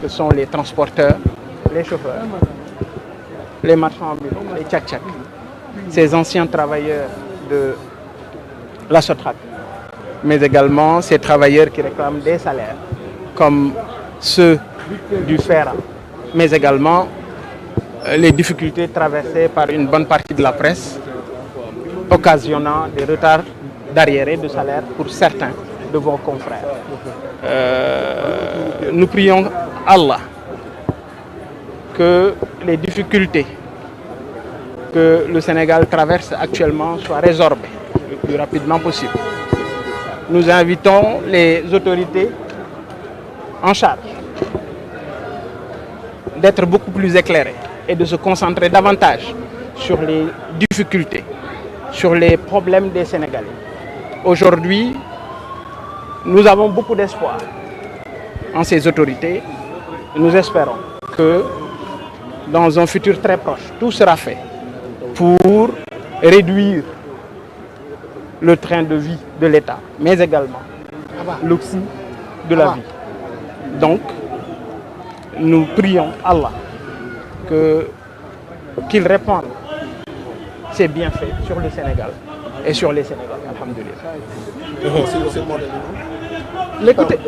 que sont les transporteurs, les chauffeurs, les marchands ambulants, les tchak-tchak, ces anciens travailleurs de la Sotrac, mais également ces travailleurs qui réclament des salaires, comme ceux du FERA, mais également les difficultés traversées par une bonne partie de la presse, occasionnant des retards d'arriérés de salaire pour certains de vos confrères. Nous prions Allah que les difficultés que le Sénégal traverse actuellement soient résorbées le plus rapidement possible. Nous invitons les autorités en charge d'être beaucoup plus éclairées et de se concentrer davantage sur les difficultés, sur les problèmes des Sénégalais. Aujourd'hui, nous avons beaucoup d'espoir en ces autorités. Nous espérons que dans un futur très proche, tout sera fait pour réduire le train de vie de l'État, mais également le coût de la vie. Donc, nous prions Allah qu'il répande ses bienfaits sur le Sénégal et sur les Sénégalais. Alhamdulillah. Écoutez,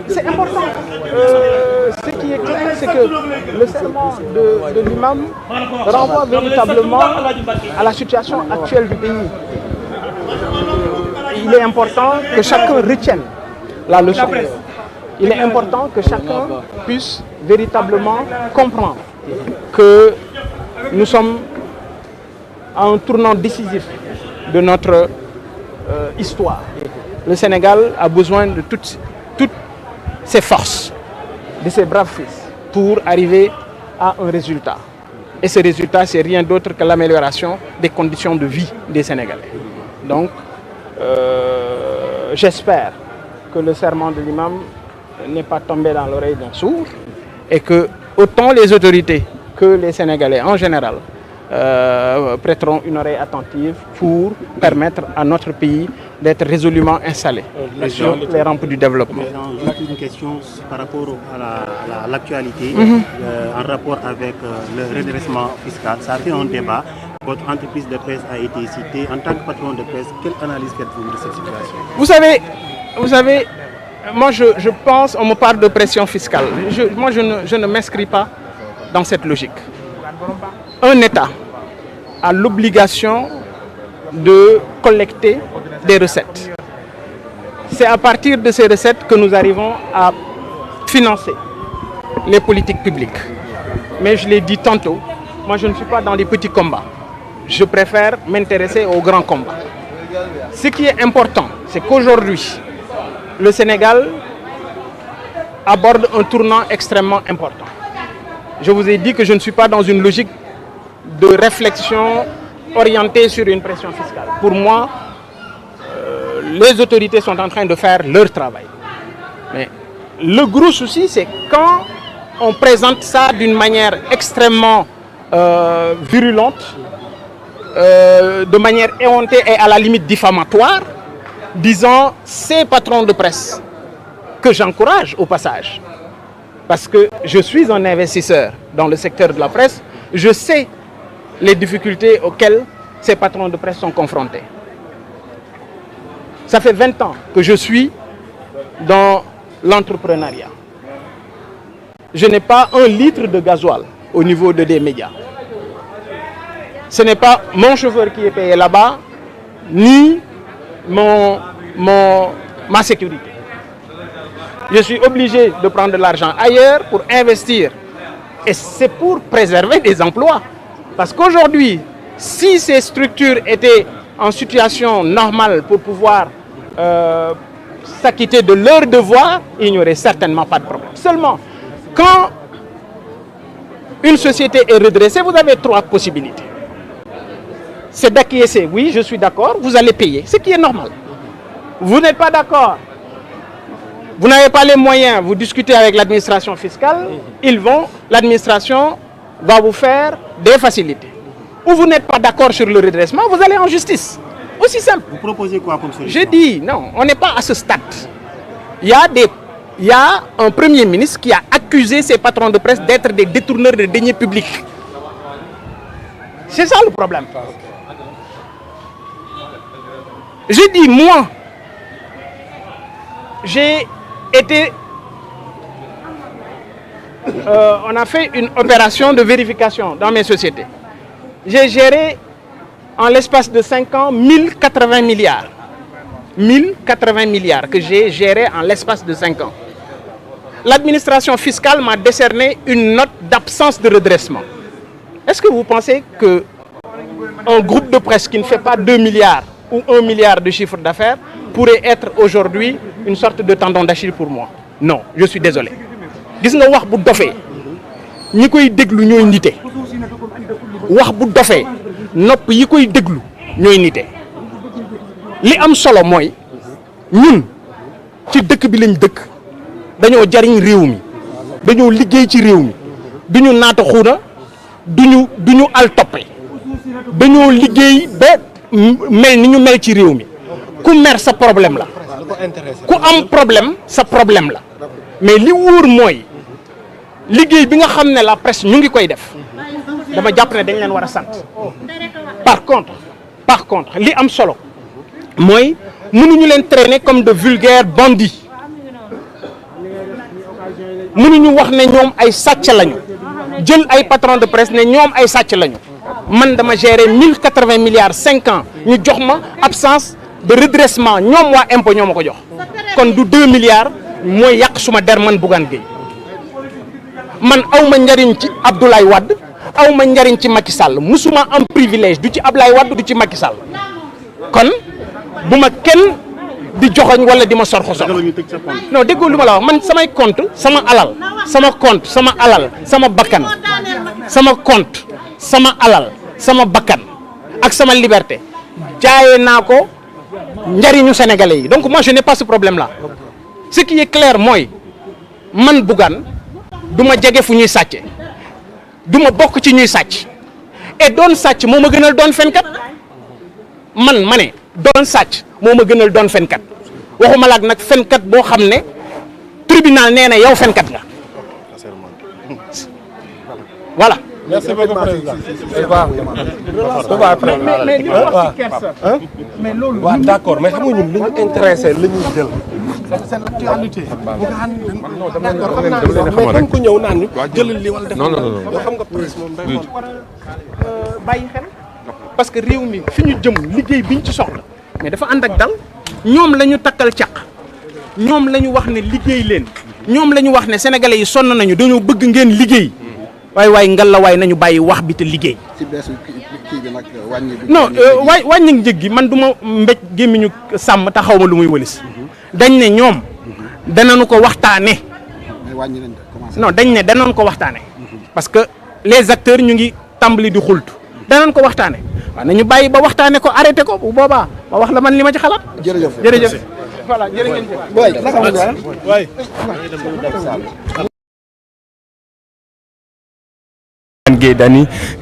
c'est important. Ce qui est clair, c'est que le serment de l'imam renvoie véritablement à la situation actuelle du pays. Il est important que chacun retienne la leçon. Il est important que chacun puisse véritablement comprendre que nous sommes à un tournant décisif de notre histoire. Le Sénégal a besoin de toutes ses forces, de ses braves fils, pour arriver à un résultat. Et ce résultat, c'est rien d'autre que l'amélioration des conditions de vie des Sénégalais. Donc, j'espère que le serment de l'imam n'est pas tombé dans l'oreille d'un sourd et que autant les autorités que les Sénégalais en général prêteront une oreille attentive pour permettre à notre pays d'être résolument installé sur les rampes du développement. Juste une question par rapport à l'actualité, en rapport avec le redressement fiscal. Ça a fait un débat. Votre entreprise de presse a été citée. En tant que patron de presse, quelle analyse faites-vous de cette situation? Vous savez, moi je pense, on me parle de pression fiscale. Moi je ne m'inscris pas dans cette logique. Un État a l'obligation de collecter des recettes. C'est à partir de ces recettes que nous arrivons à financer les politiques publiques. Mais je l'ai dit tantôt, moi je ne suis pas dans les petits combats. Je préfère m'intéresser aux grands combats. Ce qui est important, c'est qu'aujourd'hui, le Sénégal aborde un tournant extrêmement important. Je vous ai dit que je ne suis pas dans une logique de réflexion orientée sur une pression fiscale. Pour moi, les autorités sont en train de faire leur travail. Mais le gros souci, c'est quand on présente ça d'une manière extrêmement virulente, de manière éhontée et à la limite diffamatoire, disant ces patrons de presse que j'encourage au passage. Parce que je suis un investisseur dans le secteur de la presse, je sais les difficultés auxquelles ces patrons de presse sont confrontés. Ça fait 20 ans que je suis dans l'entrepreneuriat. Je n'ai pas un litre de gasoil au niveau des médias. Ce n'est pas mon chauffeur qui est payé là-bas, ni ma sécurité. Je suis obligé de prendre de l'argent ailleurs pour investir. Et c'est pour préserver des emplois. Parce qu'aujourd'hui, si ces structures étaient en situation normale pour pouvoir s'acquitter de leurs devoirs, il n'y aurait certainement pas de problème. Seulement, quand une société est redressée, vous avez 3 possibilités. C'est d'acquiescer, oui, je suis d'accord, vous allez payer, ce qui est normal. Vous n'êtes pas d'accord, vous n'avez pas les moyens, vous discutez avec l'administration fiscale, l'administration va vous faire des facilités. Ou vous n'êtes pas d'accord sur le redressement, vous allez en justice. Aussi simple. Vous proposez quoi comme solution? Je dis, non, on n'est pas à ce stade. Il y a un Premier ministre qui a acté accuser ces patrons de presse d'être des détourneurs de deniers publics. C'est ça le problème. Je dis, moi, j'ai été... on a fait une opération de vérification dans mes sociétés. J'ai géré en l'espace de 5 ans 1080 milliards. 1080 milliards que j'ai géré en l'espace de 5 ans. L'administration fiscale m'a décerné une note d'absence de redressement. Est-ce que vous pensez qu'un groupe de presse qui ne fait pas 2 milliards ou 1 milliard de chiffre d'affaires pourrait être aujourd'hui une sorte de tendon d'Achille pour moi? Non, je suis désolé. Gis nga wax bu dofee ñi koy déglu ñooy nite. Wax bu dofee nopp yi koy déglu ñooy nite. Li am solo mooy ñun ci dëkk bi lañ dëkk dañoo jariñ réew mi dañoo liggéey ci réew mi duñu naata xuuna duñu al toppe dañoo liggéey ba mel ni ñu mel ci réew mi ku mer sa problème la ku am problème sa problème la mais li wóor mooy liggéey bi nga xam ne la presse ñu ngi koy def dama jàpp ne dañ leen war a sant par contre li am solo mooy mënuñu leen traîner comme de vulgaires bandits mënuñu wax ne ñoom ay sàcc lañu jël ay patrons de presse ne ñoom ay sàcc lañu man dama gérer 1080 milliards 5 ans ñu jox ma absence de redressement ñoom waa impôt ñoo ma ko jox kon du 2 milliards mooy yàq suma der man Bougane Gueye man aw ma njariñ ci Abdoulaye Wade aw ma njariñ ci Macky Sall musuma am privilège du ci Abdoulaye Wade du ci Macky Sall kon bu ma kenn di joxoñ wala di ma sorxo sox non déggoo lu ma la wax man samay compte sama alal sama bakkan sama compte sama alal sama bakkan ak sama liberté jaayee naa ko njariñu sénégalais yi donc moi je n'ai pas ce problème là ce qui est clair mooy man Bougane du ma jege fu ñuy sàcce du ma bokk ci ñuy sàcc et doon sàcc moo ma gënal doon fenkat man ma ne doon sàcc moo ma gënal doon fenkat waxuma laak nag fenkat boo xam ne tribunal nee na yow fenkat nga voilà. Merci beaucoup président. mais loolu. waaw d'accord mais xam nga ñun li ñu intéressé la ñuy jël. c'est l'actualité. mais dañ ko ñëw naan ñu jëlal li wala def. non yoo xam nga presse moom day xool. war a bàyyi xel parce que réew mi fi ñu jëm liggéey biñ ci soxla mais dafa ànd ak dal ñoom la ñu takkal caq ñoom la ñu wax ne liggéey leen ñoom la ñu wax ne sénégalais yi sonn nañu dañoo bëgg ngeen liggéey waaye ngal la waay nañu bàyyi wax bi te liggéey. ci beesu kii bi nag wàññi bi. non wàññi njëg gi man du ma mbéj gémmiñu sàmm te xaw ma lu muy wëlis dañ ne ñoom danañu ko waxtaane mais wàññi nañ ko commencé. non dañ ne danañ ko waxtaane parce que les acteurs ñu ngi tàmbali di xultu danañ ko waxtaane waaw nañu bàyyi ba waxtaane ko arrêté ko bu boobaa ma wax la man li ma ci xalaat. jërëjëf voilà jërë ngeen jëf. booy naka mu doon. waay. Gueye Dany gis